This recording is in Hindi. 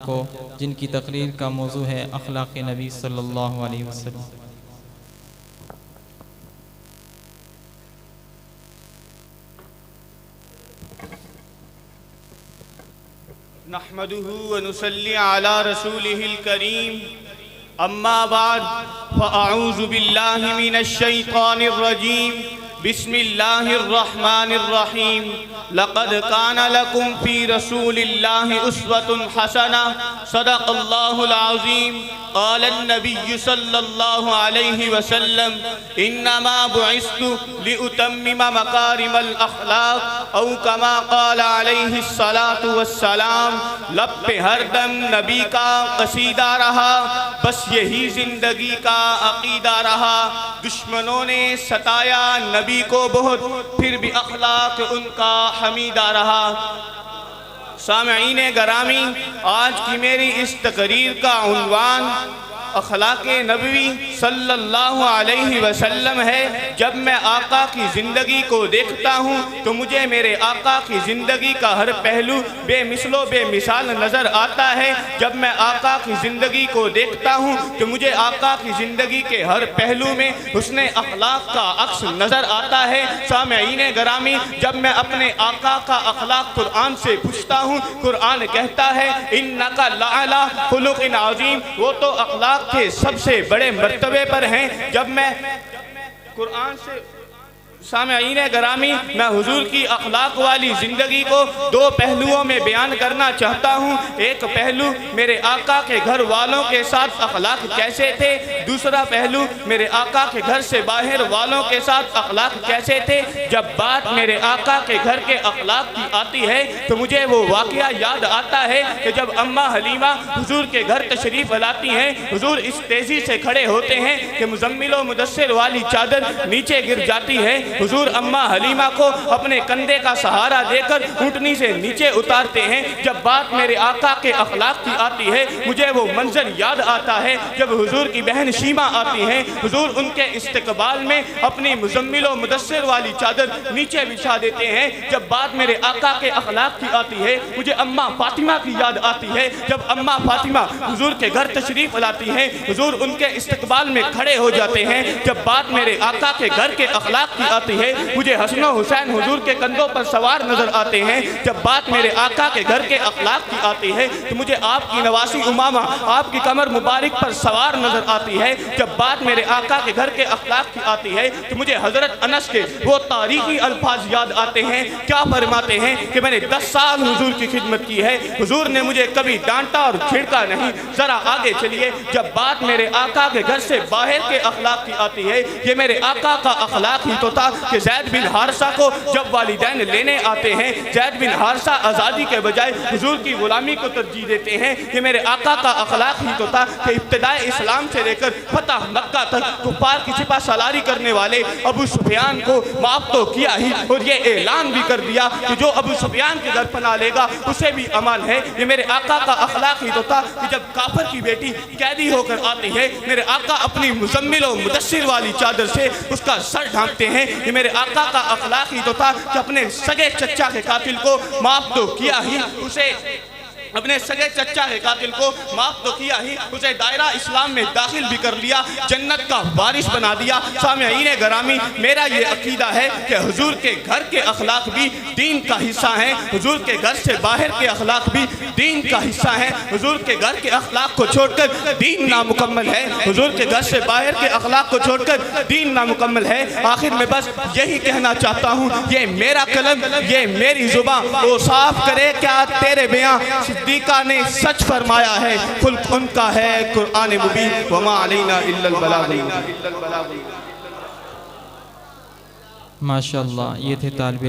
को जिनकी तकरीर का मौजू है अखलाक़ नबी सल्लल्लाहु अलैहि वसल्लम। नहमदुहु व नुसल्ली अला रसूलिहिल करीम, अम्मा बाद फ़अऊज़ु बिल्लाहि मिनश शैतानिर रजीम, बिस्मिल्लाहिर रहमानिर रहीम। लक़द काना लकुम फ़ी रसूलिल्लाहि उस्वतुन हसना, सदक़ल्लाहुल अज़ीम। क़ालन नबिय्यु सल्लल्लाहु अलैहि वसल्लम, इन्नमा बुइस्तु लिउतम्मिम मकारिमल अख़लाक़ औ कमा क़ाल अलैहि सलातु वस्सलाम। लब पे हरदम नबी का क़सीदा रहा, बस यही ज़िंदगी का अक़ीदा रहा। दुश्मनों ने सताया नबी को बहुत, फिर भी अख़लाक़ उनका हमीदा रहा। सामईन गरामी, आज की मेरी इस तकरीर का उन्वान अखलाक़े नबवी सल्लल्लाहु अलैहि वसल्लम है। जब मैं आका की ज़िंदगी को देखता हूँ तो मुझे मेरे आका की ज़िंदगी का हर पहलू बेमिसलो बेमिसाल नज़र आता है। जब मैं आका की ज़िंदगी को देखता हूँ तो मुझे आका की ज़िंदगी के हर पहलू में हुस्ने अखलाक का अक्स नज़र आता है। सामईन गरामी, जब मैं अपने आका का अखलाक कुरान से पूछता हूँ, कुरान कहता है इन्नका लअला खुलुक़िन अज़ीम, वो तो अखलाक के सबसे बड़े मर्तबे पर हैं। जब मैं कुरान से सामईन गरामी, मैं हुजूर की अखलाक वाली ज़िंदगी को दो पहलुओं में बयान करना चाहता हूँ। एक पहलू मेरे आका के घर वालों के साथ अखलाक कैसे थे, दूसरा पहलू मेरे आका के घर से बाहर वालों के साथ अखलाक कैसे थे। जब बात मेरे आका के घर के अखलाक की आती है तो मुझे वो वाक़या याद आता है कि जब अम्मा हलीमा हुजूर के घर तशरीफ़ लाती हैं, हुजूर इस तेज़ी से खड़े होते हैं कि मुज़म्मिलो मुदस्सिर वाली चादर नीचे गिर जाती है। हुजूर अम्मा हलीमा को अपने कंधे का सहारा देकर ऊँटनी से नीचे उतारते हैं। जब बात मेरे आका के अखलाक की आती है, मुझे वो मंजर याद आता है जब हुजूर की बहन शीमा आती हैं। हुजूर उनके इस्तकबाल में अपनी मुज़म्मिलो मुदस्सिर वाली चादर नीचे बिछा देते हैं। जब बात मेरे आका के अखलाक की आती है, मुझे अम्मा फातिमा की याद आती है। जब अम्मा फातिमा हुजूर के घर तशरीफ़ लाती हैं, हुजूर उनके इस्तकबाल में खड़े हो जाते हैं। जब बात मेरे आका के घर के अखलाक की आती है, मुझे हसन हुसैन हुजूर के कंधों पर सवार नजर आते हैं। जब बात मेरे आका के घर के अखलाक की आती है तो मुझे आपकी नवासी उमामा आपकी कमर मुबारक पर सवार नजर आती है। जब बात मेरे आका के घर के अखलाक की आती है तो मुझे हजरत अनस के वो तारीखी अल्फाज याद आते हैं। क्या फरमाते हैं कि मैंने 10 साल हुजूर की खिदमत की है, हुजूर ने मुझे कभी डांटा और छिड़का नहीं। जरा आगे चलिए। जब बात मेरे आका के घर से बाहर के अखलाक की आती है, ये मेरे आका का अखलाक ही तो था कि ज़ैद बिन हारिसा को जब वालिदैन लेने आते हैं, ज़ैद बिन हारिसा आज़ादी के बजाय हुजूर की गुलामी को तरजीह देते हैं। ये मेरे आका का अखलाक ही तो था कि इब्तिदाए इस्लाम से लेकर फतह मक्का तक कुफार की छिपा सलारी करने वाले अबू सुफियान को माफ तो किया ही और ये ऐलान भी कर दिया कि जो अबू सुफियान के घर पनाह लेगा उसे भी अमान है। ये मेरे आका का अखलाक ही तो था कि जब काफिर की बेटी कैदी होकर आती है, मेरे आका अपनी मुज़म्मिल और मुदस्सिर वाली चादर से उसका सर ढांपते हैं। ये मेरे आका का अखलाक ही तो था कि अपने सगे चचा के कातिल को माफ तो किया ही, उसे अपने सगे चचा के कातिल को माफ तो किया ही, उसे दायरा इस्लाम में दाखिल भी कर लिया, जन्नत का वारिस बना दिया। सामईन गरामी, मेरा ये अकीदा है कि हुजूर के घर के अखलाक भी दीन का हिस्सा हैं, हुजूर के घर से बाहर के अखलाक भी दीन का हिस्सा हैं। हुजूर के घर के अखलाक को छोड़कर दीन नामुकम्मल है, हुजूर के घर से बाहर के अखलाक को छोड़कर दीन नामुकम्मल है। आखिर में बस यही कहना चाहता हूँ, ये मेरा कलम, ये मेरी जुबान, वो साफ करे क्या तेरे बयां। सिद्दीक़ा ने सच फरमाया है, खुल्क उनका है कुरान मुबीन, वमा अलैना इल्लल बलाग। माशाअल्लाह, ये थे तालिब